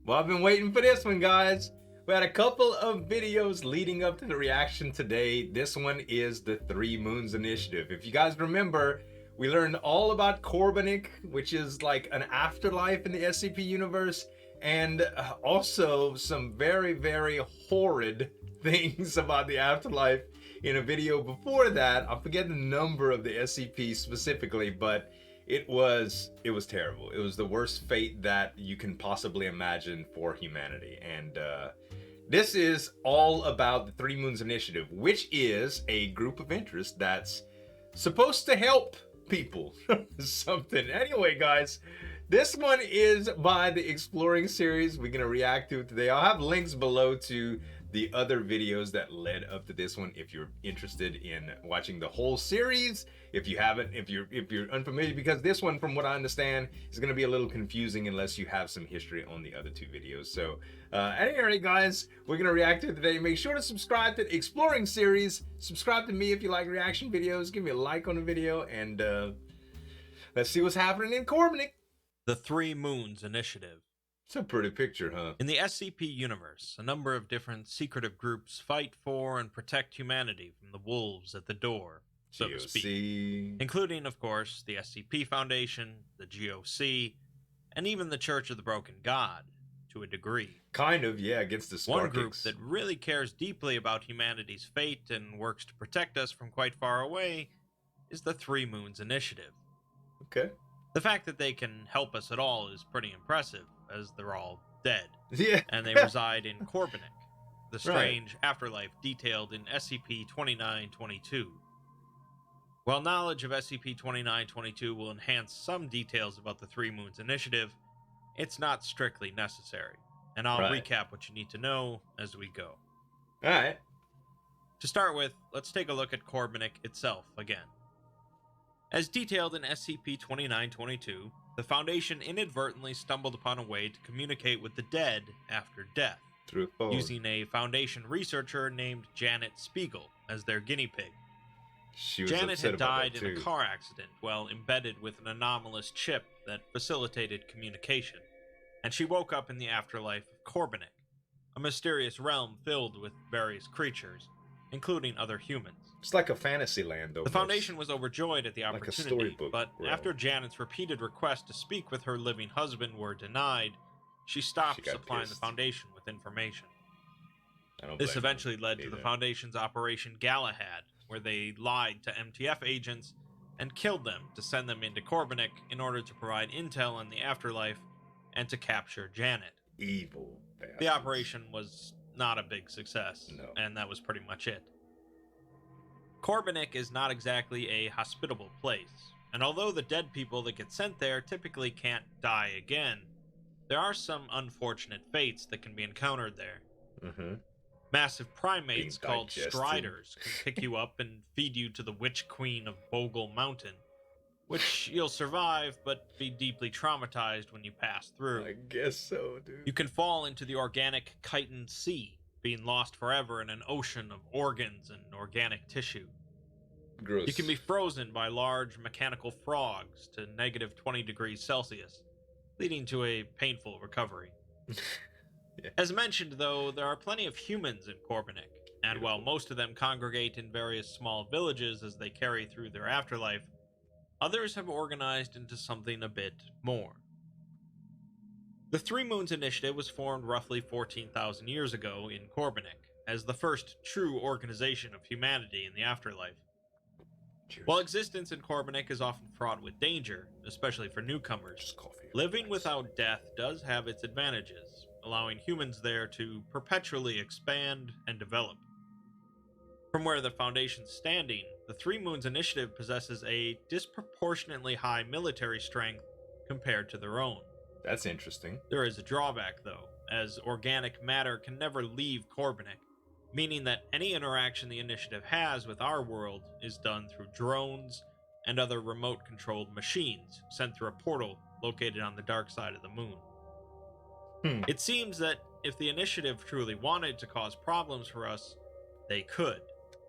Well, I've been waiting for this one, guys. We had a couple of videos leading up to the reaction today. This one is the Three Moons Initiative. If you guys remember, we learned all about Corbenic, which is like an afterlife in the SCP universe, and also some very, very horrid things about the afterlife in a video before that. I forget the number of the SCP specifically, but it was terrible. It was the worst fate that you can possibly imagine for humanity. And this is all about the Three Moons Initiative, which is a group of interest that's supposed to help people. Something. Anyway, guys, this one is by the Exploring series. We're gonna react to it today. I'll have links below to the other videos that led up to this one if you're interested in watching the whole series. If you haven't, if you're unfamiliar, because this one, from what I understand, is going to be a little confusing unless you have some history on the other two videos. So at any rate, guys, we're going to react to it today. Make sure to subscribe to the Exploring series. Subscribe to me if you like reaction videos. Give me a like on the video, and let's see what's happening in Corbenic. The Three Moons Initiative. It's a pretty picture, huh? In the SCP universe, a number of different secretive groups fight for and protect humanity from the wolves at the door, so to speak. Including, of course, the SCP Foundation, the GOC, and even the Church of the Broken God, to a degree. Kind of, yeah, against the Sparkics. One group that really cares deeply about humanity's fate and works to protect us from quite far away is the Three Moons Initiative. Okay. The fact that they can help us at all is pretty impressive, as they're all dead. Yeah. And they reside in Corbenic, the strange afterlife detailed in SCP-2922. While knowledge of SCP-2922 will enhance some details about the Three Moons Initiative, it's not strictly necessary, and I'll recap what you need to know as we go. Alright. To start with, let's take a look at Corbenic itself again. As detailed in SCP-2922, the Foundation inadvertently stumbled upon a way to communicate with the dead after death, using a Foundation researcher named Janet Spiegel as their guinea pig. Janet had died in a car accident while embedded with an anomalous chip that facilitated communication, and she woke up in the afterlife of Corbenic, a mysterious realm filled with various creatures, including other humans. It's like a fantasy land, though. The Foundation was overjoyed at the opportunity, but after Janet's repeated requests to speak with her living husband were denied, she stopped supplying the Foundation with information. This eventually led to the Foundation's Operation Galahad, where they lied to MTF agents and killed them to send them into Corbenic in order to provide intel on the afterlife and to capture Janet. Evil bastards. The operation was not a big success, and that was pretty much it. Corbenic is not exactly a hospitable place, and although the dead people that get sent there typically can't die again, there are some unfortunate fates that can be encountered there. Massive primates called striders can pick you up and feed you to the Witch Queen of Bogle Mountain, which you'll survive but be deeply traumatized when you pass through. I guess so, dude. You can fall into the organic Chitin Sea, being lost forever in an ocean of organs and organic tissue. Gross. You can be frozen by large mechanical frogs to negative 20 degrees Celsius, leading to a painful recovery. As mentioned, though, there are plenty of humans in Corbenic, and while most of them congregate in various small villages as they carry through their afterlife, others have organized into something a bit more. The Three Moons Initiative was formed roughly 14,000 years ago in Corbenic, as the first true organization of humanity in the afterlife. While existence in Corbenic is often fraught with danger, especially for newcomers, living without death does have its advantages, allowing humans there to perpetually expand and develop. From where the Foundation's standing, the Three Moons Initiative possesses a disproportionately high military strength compared to their own. That's interesting. There is a drawback, though, as organic matter can never leave Corbenic, meaning that any interaction the Initiative has with our world is done through drones and other remote-controlled machines sent through a portal located on the dark side of the moon. It seems that if the Initiative truly wanted to cause problems for us, they could,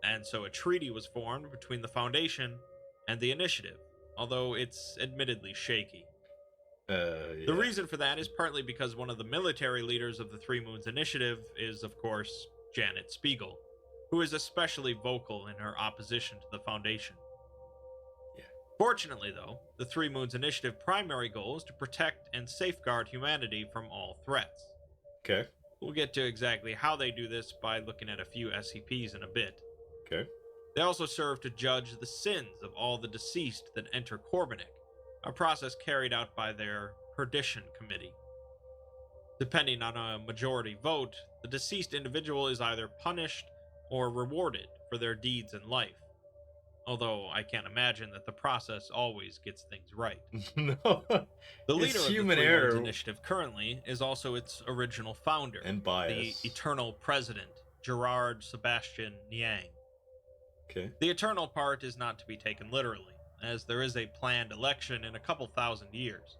and so a treaty was formed between the Foundation and the Initiative, although it's admittedly shaky. Yeah. The reason for that is partly because one of the military leaders of the Three Moons Initiative is, of course, Janet Spiegel, who is especially vocal in her opposition to the Foundation. Yeah. Fortunately, though, the Three Moons Initiative primary goal is to protect and safeguard humanity from all threats. Okay. We'll get to exactly how they do this by looking at a few SCPs in a bit. Okay. They also serve to judge the sins of all the deceased that enter Corbenic, a process carried out by their Perdition Committee. Depending on a majority vote, the deceased individual is either punished or rewarded for their deeds in life. Although I can't imagine that the process always gets things right. No. The leader It's of the human Three error. Moons Initiative currently is also its original founder, And bias. the eternal president, Gerard Sebastian Niang. Okay. The eternal part is not to be taken literally, as there is a planned election in a couple thousand years.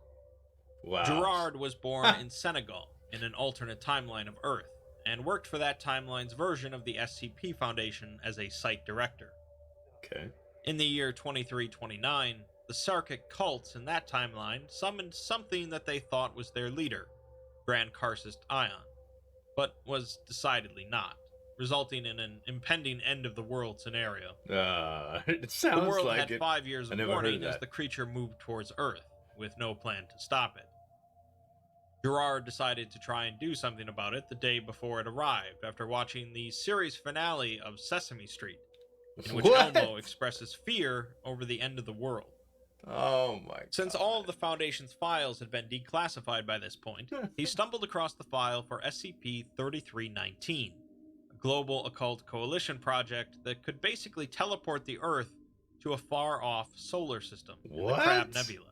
Wow. Gerard was born in Senegal, in an alternate timeline of Earth, and worked for that timeline's version of the SCP Foundation as a site director. Okay. In the year 2329, the Sarkic cults in that timeline summoned something that they thought was their leader, Grand Karcist Ion, but was decidedly not, resulting in an impending end-of-the-world scenario. It sounds The world like had it. 5 years I of never heard warning that. as the creature moved towards Earth, with no plan to stop it. Gerard decided to try and do something about it the day before it arrived, after watching the series finale of Sesame Street, in which What? Elmo expresses fear over the end of the world. Oh my god. Since all of the Foundation's files had been declassified by this point, he stumbled across the file for SCP-3319, a global occult coalition project that could basically teleport the Earth to a far-off solar system in the Crab Nebula.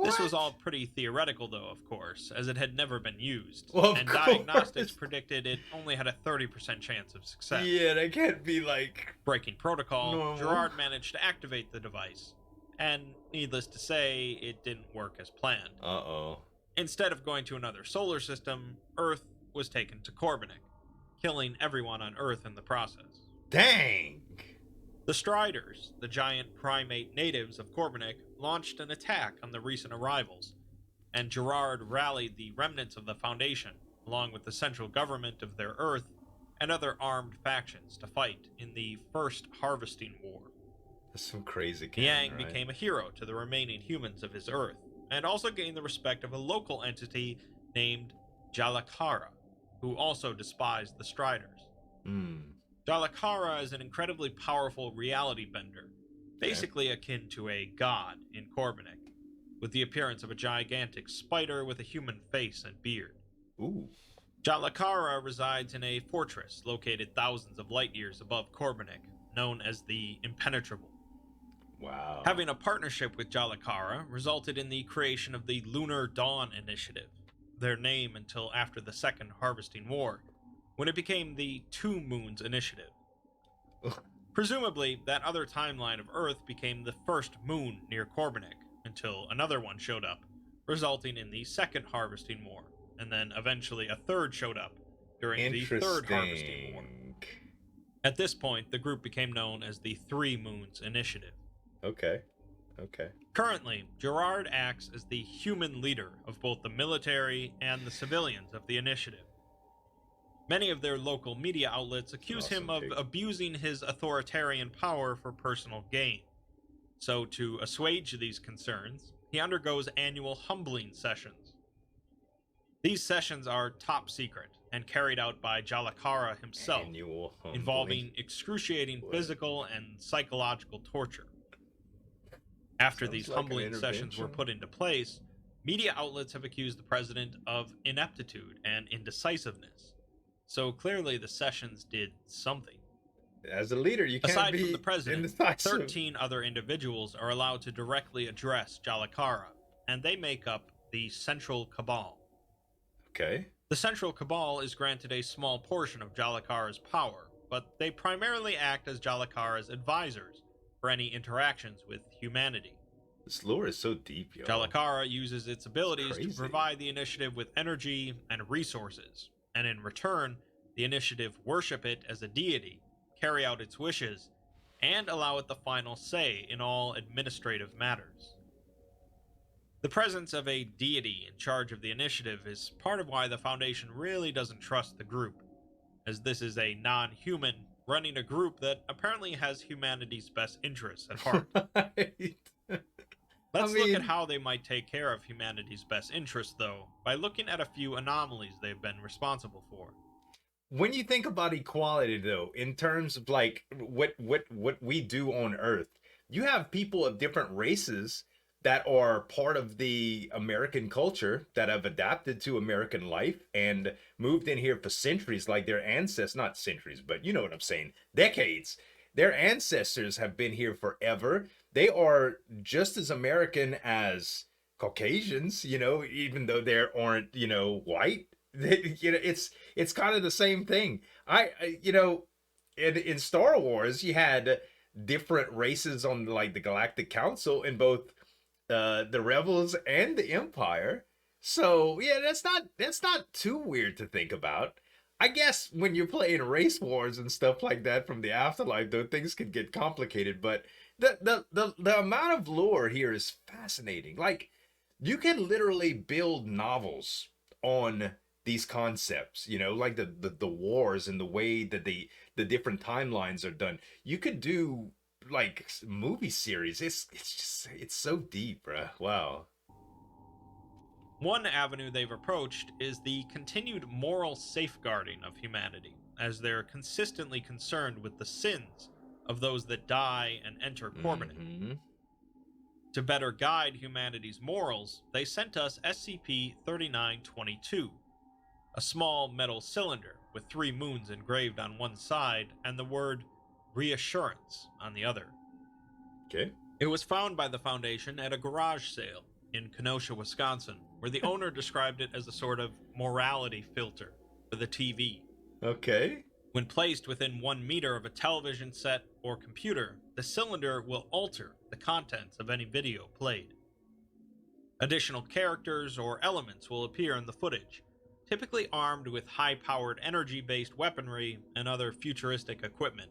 This was all pretty theoretical, though, of course, as it had never been used, Well, and of diagnostics course. predicted it only had a 30% chance of success. Yeah, they can't be like Breaking protocol, normal. Gerard managed to activate the device, and needless to say, it didn't work as planned. Uh-oh. Instead of going to another solar system, Earth was taken to Corbenic, killing everyone on Earth in the process. Dang. The Striders, the giant primate natives of Corbenic, launched an attack on the recent arrivals, and Gerard rallied the remnants of the Foundation, along with the central government of their Earth, and other armed factions to fight in the First Harvesting War. That's some crazy Niang right? became a hero to the remaining humans of his Earth, and also gained the respect of a local entity named JALAKÅRA, who also despised the Striders. JALAKÅRA is an incredibly powerful reality bender, basically akin to a god in Corbenic, with the appearance of a gigantic spider with a human face and beard. Ooh. JALAKÅRA resides in a fortress located thousands of light years above Corbenic, known as the Impenetrable. Wow. Having a partnership with JALAKÅRA resulted in the creation of the Lunar Dawn Initiative, their name until after the Second Harvesting War, when it became the Two Moons Initiative. Presumably, that other timeline of Earth became the first moon near Corbenic, until another one showed up, resulting in the Second Harvesting War, and then eventually a third showed up during the Third Harvesting War. At this point, the group became known as the Three Moons Initiative. Okay. Currently, Gerard acts as the human leader of both the military and the civilians of the initiative. Many of their local media outlets accuse him of abusing his authoritarian power for personal gain. So, to assuage these concerns, he undergoes annual humbling sessions. These sessions are top secret and carried out by JALAKÅRA himself, involving excruciating physical and psychological torture. After these humbling sessions were put into place, media outlets have accused the president of ineptitude and indecisiveness. So clearly the sessions did something. As a leader, you can't Aside be from the president, indecisive. 13 other individuals are allowed to directly address JALAKÅRA, and they make up the Central Cabal. Okay. The Central Cabal is granted a small portion of JALAKÅRA's power, but they primarily act as JALAKÅRA's advisors for any interactions with humanity. This lore is so deep, yo. JALAKÅRA uses its abilities to provide the initiative with energy and resources, and in return, the initiative worship it as a deity, carry out its wishes, and allow it the final say in all administrative matters. The presence of a deity in charge of the initiative is part of why the Foundation really doesn't trust the group, as this is a non-human running a group that apparently has humanity's best interests at heart. Right. Let's look at how they might take care of humanity's best interests, though, by looking at a few anomalies they've been responsible for. When you think about equality, though, in terms of like what we do on Earth, you have people of different races that are part of the American culture that have adapted to American life and moved in here for centuries, like their ancestors, not centuries, but you know what I'm saying, decades. Their ancestors have been here forever. They are just as American as Caucasians, you know, even though they aren't, you know, white. You know, it's kind of the same thing. You know, in Star Wars, you had different races on like the Galactic Council in both the Rebels and the Empire. So yeah, that's not too weird to think about. I guess when you're playing race wars and stuff like that from the afterlife, though, things could get complicated. But the amount of lore here is fascinating. Like, you can literally build novels on these concepts, you know, like the wars and the way that the different timelines are done. You could do like movie series. It's so deep, bruh. Wow. One avenue they've approached is the continued moral safeguarding of humanity, as they're consistently concerned with the sins of those that die and enter Corbenic. Mm-hmm. To better guide humanity's morals, they sent us SCP-3922, a small metal cylinder with 3 moons engraved on one side and the word reassurance on the other. Okay. It was found by the Foundation at a garage sale in Kenosha, Wisconsin, where the owner described it as a sort of morality filter for the TV. Okay. When placed within 1 meter of a television set or computer, the cylinder will alter the contents of any video played. Additional characters or elements will appear in the footage, typically armed with high-powered energy-based weaponry and other futuristic equipment,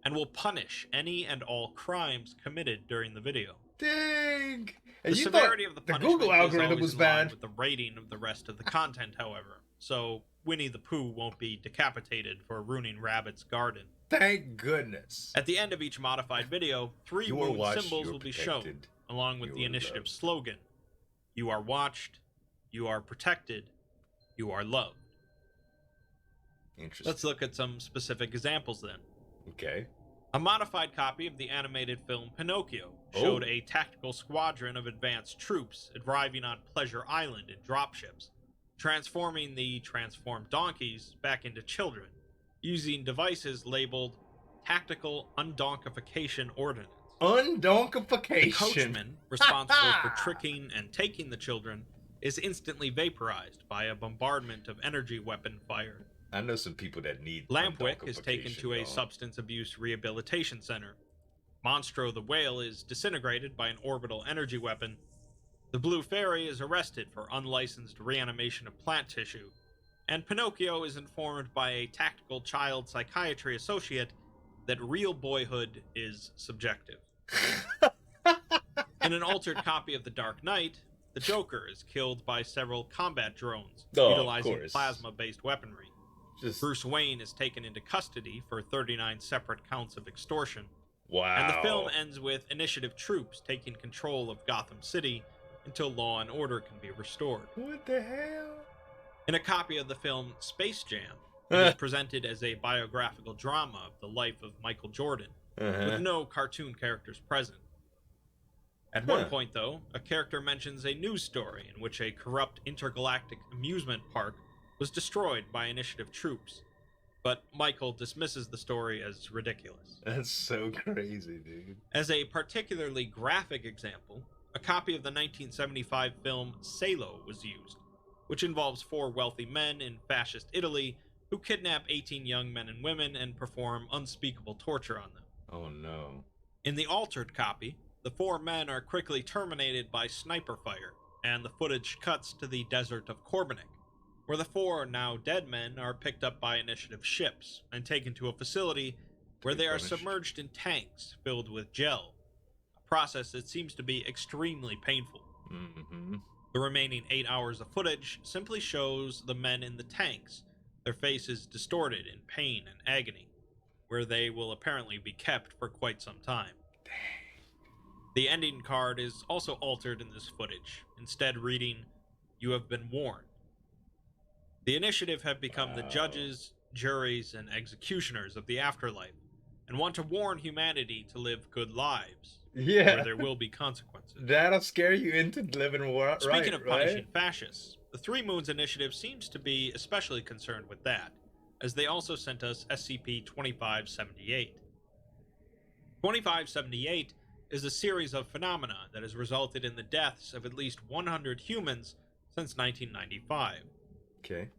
and will punish any and all crimes committed during the video. Dang! The severity of the punishment Google algorithm was bad with the rating of the rest of the content, however, so Winnie the Pooh won't be decapitated for ruining Rabbit's garden. Thank goodness. At the end of each modified video, 3 moon symbols will be shown, along with the initiative slogan: "You are watched, you are protected, you are loved." Interesting. Let's look at some specific examples then. Okay. A modified copy of the animated film Pinocchio showed a tactical squadron of advanced troops arriving on Pleasure Island in dropships, transforming the transformed donkeys back into children, using devices labeled Tactical Undonkification Ordnance. Undonkification? The coachman, responsible for tricking and taking the children, is instantly vaporized by a bombardment of energy weapon fire. I know some people that need Lampwick is taken to a substance abuse rehabilitation center. Monstro the whale is disintegrated by an orbital energy weapon. The Blue Fairy is arrested for unlicensed reanimation of plant tissue. And Pinocchio is informed by a tactical child psychiatry associate that real boyhood is subjective. In an altered copy of The Dark Knight, the Joker is killed by several combat drones, utilizing plasma-based weaponry. Bruce Wayne is taken into custody for 39 separate counts of extortion. Wow. And the film ends with initiative troops taking control of Gotham City until law and order can be restored. What the hell? In a copy of the film Space Jam, it is presented as a biographical drama of the life of Michael Jordan, with no cartoon characters present. At one point, though, a character mentions a news story in which a corrupt intergalactic amusement park was destroyed by initiative troops, but Michael dismisses the story as ridiculous. That's so crazy, dude. As a particularly graphic example, a copy of the 1975 film Salo was used, which involves 4 wealthy men in fascist Italy who kidnap 18 young men and women and perform unspeakable torture on them. Oh no. In the altered copy, the 4 men are quickly terminated by sniper fire, and the footage cuts to the desert of Corbenic, where the 4 now dead men are picked up by initiative ships and taken to a facility where they are submerged in tanks filled with gel, a process that seems to be extremely painful. Mm-hmm. The remaining 8 hours of footage simply shows the men in the tanks, their faces distorted in pain and agony, where they will apparently be kept for quite some time. The ending card is also altered in this footage, instead reading, "You have been warned." The initiative have become the judges, juries, and executioners of the afterlife, and want to warn humanity to live good lives, where there will be consequences. That'll scare you into living right. Speaking of punishing fascists, the Three Moons Initiative seems to be especially concerned with that, as they also sent us SCP-2578. 2578 is a series of phenomena that has resulted in the deaths of at least 100 humans since 1995. Okay.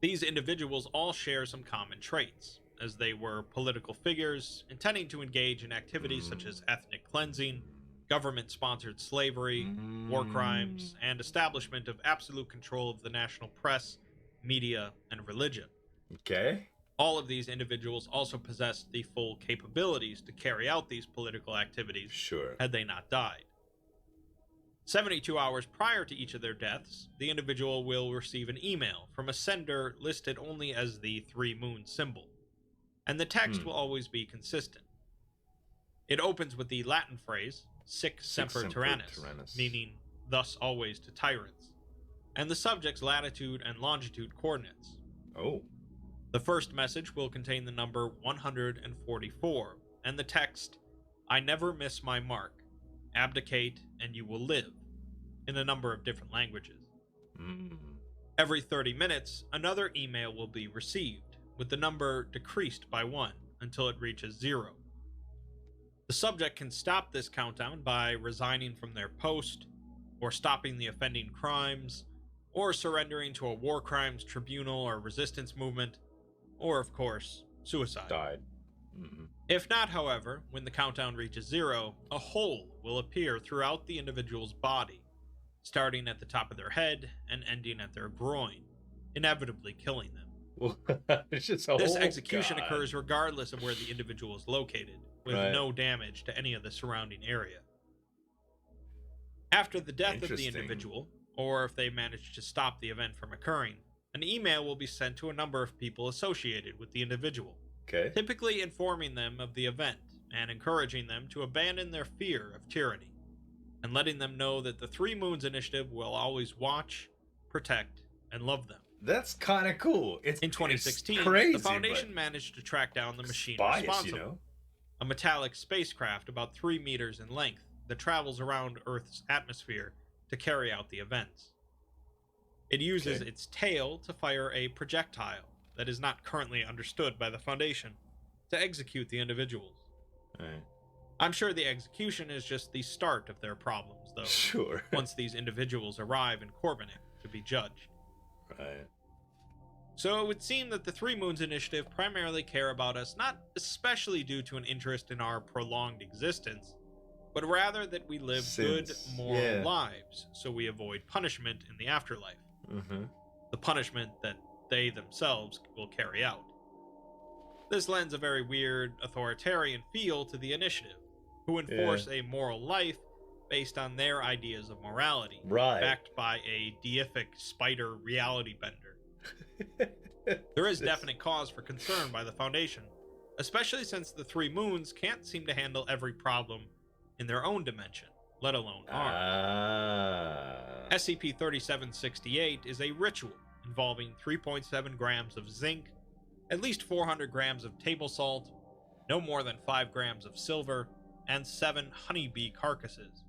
These individuals all share some common traits, as they were political figures intending to engage in activities such as ethnic cleansing, government-sponsored slavery, war crimes, and establishment of absolute control of the national press, media, and religion. Okay. All of these individuals also possessed the full capabilities to carry out these political activities had they not died. 72 hours prior to each of their deaths, the individual will receive an email from a sender listed only as the Three Moon symbol, and the text will always be consistent. It opens with the Latin phrase, "Sic semper tyrannis," meaning "thus always to tyrants," and the subject's latitude and longitude coordinates. Oh. The first message will contain the number 144, and the text, "I never miss my mark. Abdicate and you will live," in a number of different languages. Every 30 minutes, another email will be received, with the number decreased by 1 until it reaches 0. The subject can stop this countdown by resigning from their post, or stopping the offending crimes, or surrendering to a war crimes tribunal or resistance movement, or, of course, suicide. Died. If not, however, when the countdown reaches 0, a hole will appear throughout the individual's body, starting at the top of their head and ending at their groin, inevitably killing them. It's just a This execution occurs regardless of where the individual is located, with no damage to any of the surrounding area. After the death of the individual, or if they manage to stop the event from occurring, an email will be sent to a number of people associated with the individual, typically informing them of the event and encouraging them to abandon their fear of tyranny, and letting them know that the Three Moons Initiative will always watch, protect, and love them. That's kind of cool. In 2016, crazy, the Foundation managed to track down the machine responsible, a metallic spacecraft about 3 meters in length that travels around Earth's atmosphere to carry out the events. It uses its tail to fire a projectile that is not currently understood by the Foundation to execute the individuals. I'm sure the execution is just the start of their problems, though. Once these individuals arrive in Corbenic to be judged. So it would seem that the Three Moons Initiative primarily care about us, not especially due to an interest in our prolonged existence, but rather that we live good, moral lives, so we avoid punishment in the afterlife. The punishment that they themselves will carry out. This lends a very weird, authoritarian feel to the initiative, who enforce a moral life based on their ideas of morality, backed by a deific spider reality bender. There is definite cause for concern by the Foundation, especially since the Three Moons can't seem to handle every problem in their own dimension, let alone ours. SCP-3768 is a ritual involving 3.7 grams of zinc, at least 400 grams of table salt, no more than 5 grams of silver, and 7 honeybee carcasses.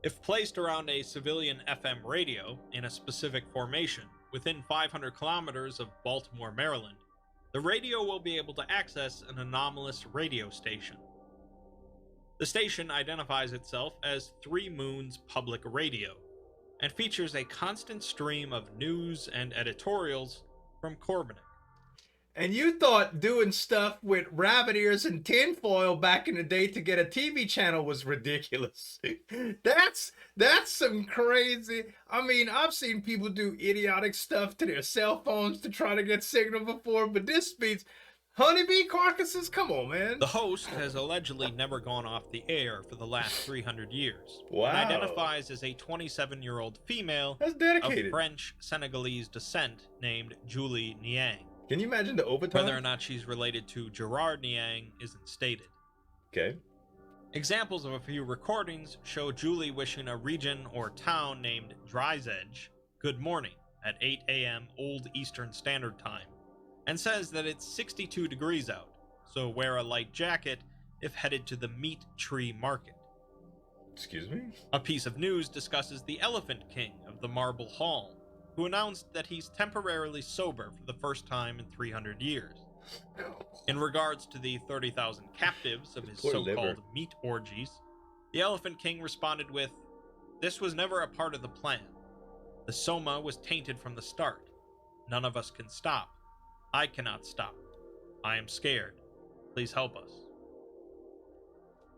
If placed around a civilian FM radio in a specific formation within 500 kilometers of Baltimore, Maryland, the radio will be able to access an anomalous radio station. The station identifies itself as Three Moons Public Radio, and features a constant stream of news and editorials from Corbenic. And you thought doing stuff with rabbit ears and tinfoil back in the day to get a TV channel was ridiculous. That's some crazy. I mean, I've seen people do idiotic stuff to their cell phones to try to get signal before, but this beats Honeybee carcasses? Come on, man. The host has allegedly never gone off the air for the last 300 years. Wow. And identifies as a 27-year-old female That's of dedicated. French-Senegalese descent named Julie Niang. Can you imagine the overtime? Whether or not she's related to Gerard Niang isn't stated. Okay. Examples of a few recordings show Julie wishing a region or town named Drysedge good morning at 8 a.m. Old Eastern Standard Time, and says that it's 62 degrees out, so wear a light jacket if headed to the meat tree market. Excuse me? A piece of news discusses the Elephant King of the Marble Hall, who announced that he's temporarily sober for the first time in 300 years. In regards to the 30,000 captives of his so-called meat orgies, the Elephant King responded with, "This was never a part of the plan. The Soma was tainted from the start. None of us can stop. I cannot stop. I am scared. Please help us."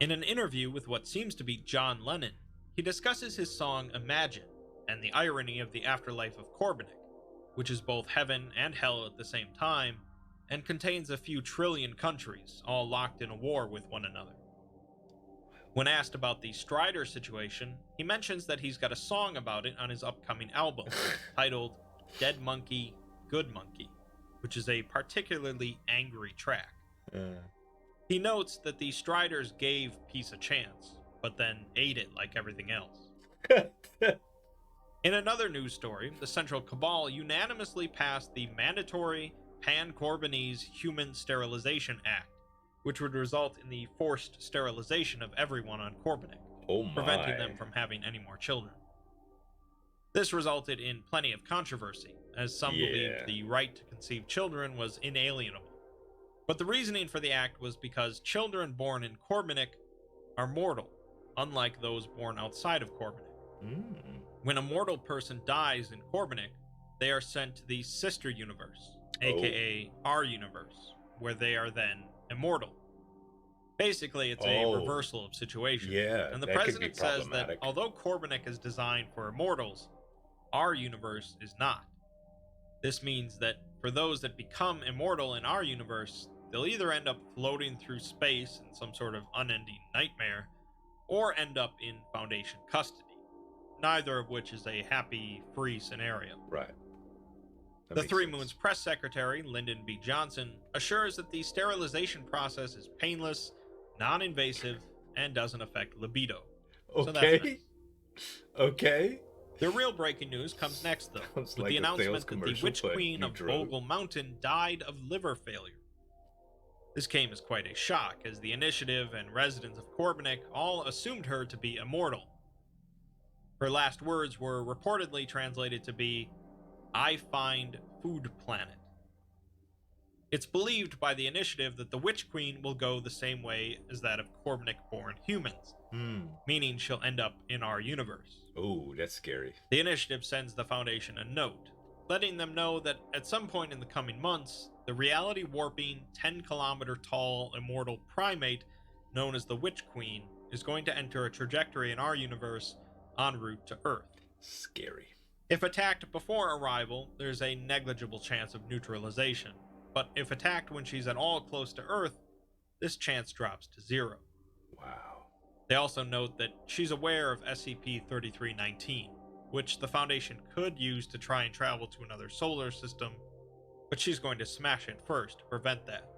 In an interview with what seems to be John Lennon, he discusses his song Imagine and the irony of the afterlife of Corbenic, which is both heaven and hell at the same time, and contains a few trillion countries, all locked in a war with one another. When asked about the Strider situation, he mentions that he's got a song about it on his upcoming album, titled Dead Monkey, Good Monkey, which is a particularly angry track. He notes that the Striders gave peace a chance, but then ate it like everything else. In another news story, the Central Cabal unanimously passed the mandatory Pan-Corbenic Human Sterilization Act, which would result in the forced sterilization of everyone on Corbenic, preventing them from having any more children. This resulted in plenty of controversy, as some believed the right to conceive children was inalienable. But the reasoning for the act was because children born in Corbenic are mortal, unlike those born outside of Corbenic. When a mortal person dies in Corbenic, they are sent to the sister universe, aka our universe, where they are then immortal. Basically, it's a reversal of situations. And the president says that although Corbenic is designed for immortals, our universe is not. This means that for those that become immortal in our universe, they'll either end up floating through space in some sort of unending nightmare, or end up in Foundation custody, neither of which is a happy, free scenario. Right. The Three Moons press secretary, Lyndon B. Johnson, assures that the sterilization process is painless, non-invasive, and doesn't affect libido. So that's nice. Okay. The real breaking news comes next, though, with the announcement that the Witch Queen of Bogle Mountain died of liver failure. This came as quite a shock, as the initiative and residents of Corbenic all assumed her to be immortal. Her last words were reportedly translated to be, "I find food planet." It's believed by the initiative that the Witch Queen will go the same way as that of Corbenic-born humans, meaning she'll end up in our universe. Oh, that's scary. The initiative sends the Foundation a note, letting them know that at some point in the coming months, the reality-warping, 10-kilometer-tall immortal primate known as the Witch Queen is going to enter a trajectory in our universe en route to Earth. Scary. If attacked before arrival, there's a negligible chance of neutralization, but if attacked when she's at all close to Earth, this chance drops to 0. Wow. They also note that she's aware of SCP-3319, which the Foundation could use to try and travel to another solar system, but she's going to smash it first to prevent that.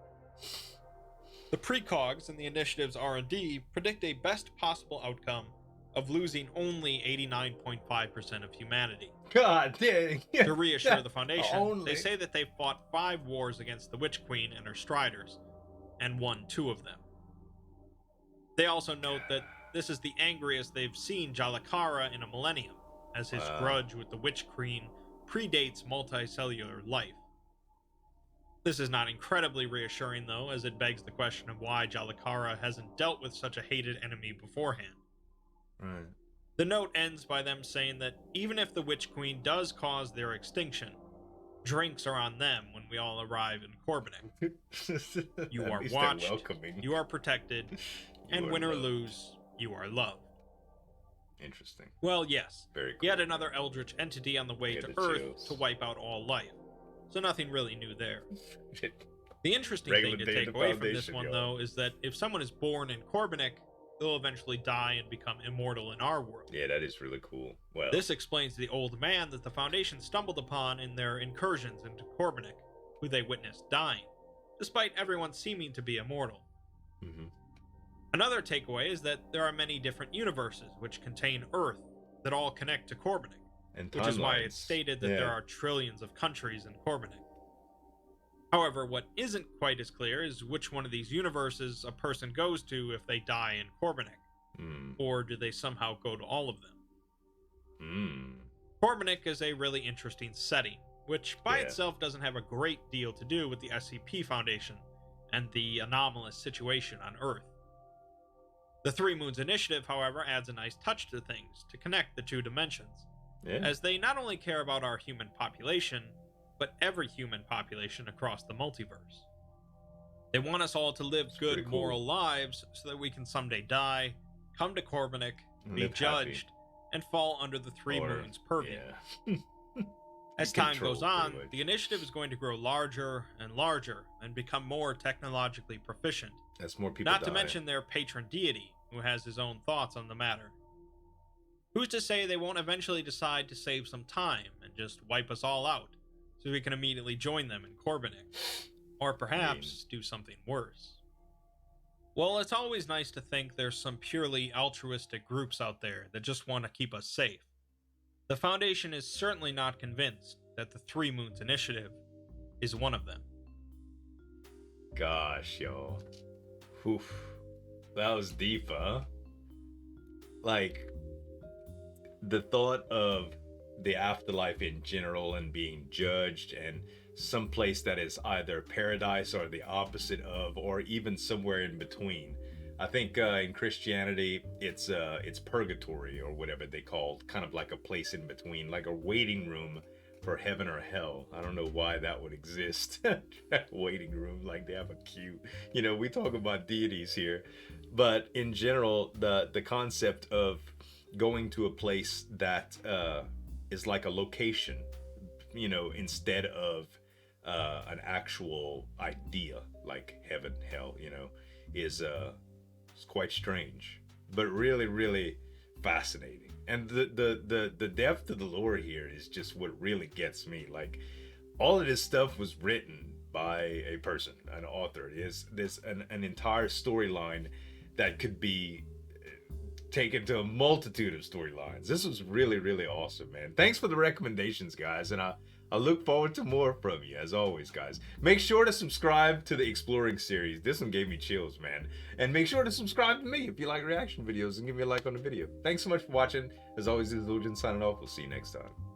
The precogs in the initiative's R&D predict a best possible outcome of losing only 89.5% of humanity. God dang. To reassure the Foundation, they say that they've fought 5 wars against the Witch Queen and her Striders, and won 2 of them. They also note that this is the angriest they've seen JALAKÅRA in a millennium, as his grudge with the Witch Queen predates multicellular life. This is not incredibly reassuring, though, as it begs the question of why JALAKÅRA hasn't dealt with such a hated enemy beforehand. Right. The note ends by them saying that even if the Witch Queen does cause their extinction, drinks are on them when we all arrive in Corbenic. You are watched, you are protected, and win or lose, you are loved. Interesting. Well, yes, very cool. Yet another eldritch entity on the way to Earth to wipe out all life. So nothing really new there. The interesting Regular thing to day in take the away from this Foundation, one, yo. though, is that if someone is born in Corbenic, they'll eventually die and become immortal in our world. Yeah, that is really cool. Well, This explains to the old man that the Foundation stumbled upon in their incursions into Corbenic, who they witnessed dying, despite everyone seeming to be immortal. mhm. Another takeaway is that there are many different universes which contain Earth that all connect to Corbenic, And which is why timelines. it's stated that Yeah. there are trillions of countries in Corbenic. However, what isn't quite as clear is which one of these universes a person goes to if they die in Corbenic, Mm. or do they somehow go to all of them? Mm. Corbenic is a really interesting setting, which by Yeah. itself doesn't have a great deal to do with the SCP Foundation and the anomalous situation on Earth. The Three Moons Initiative, however, adds a nice touch to things to connect the two dimensions, Yeah. as they not only care about our human population, but every human population across the multiverse. They want us all to live It's good, pretty cool. moral lives so that we can someday die, come to Corbenic, And be live happy. judged, and fall under the Three Or- Moons purview. Yeah. As Be time goes controlled, on, pretty much. the initiative is going to grow larger and larger and become more technologically proficient, As more people not die. to mention their patron deity, who has his own thoughts on the matter. Who's to say they won't eventually decide to save some time and just wipe us all out, so we can immediately join them in Corbenic? Or perhaps do something worse. Well, it's always nice to think there's some purely altruistic groups out there that just want to keep us safe. The Foundation is certainly not convinced that the Three Moons Initiative is one of them. Gosh, yo. Oof. That was deep, huh? Like, the thought of the afterlife in general and being judged and some place that is either paradise or the opposite of, or even somewhere in between. I think in Christianity, it's purgatory or whatever they call, kind of like a place in between, like a waiting room for heaven or hell. I don't know why that would exist. Waiting room, like they have a queue. You know, we talk about deities here, but in general, the concept of going to a place that is like a location, you know, instead of an actual idea like heaven, hell, you know, is it's quite strange, but really, really fascinating. And the depth of the lore here is just what really gets me. Like, all of this stuff was written by a person, an author. There's an entire storyline that could be taken to a multitude of storylines. This was really, really awesome, man. Thanks for the recommendations, guys, and I look forward to more from you, as always, guys. Make sure to subscribe to the Exploring series. This one gave me chills, man. And make sure to subscribe to me if you like reaction videos and give me a like on the video. Thanks so much for watching. As always, this is Zueljin signing off. We'll see you next time.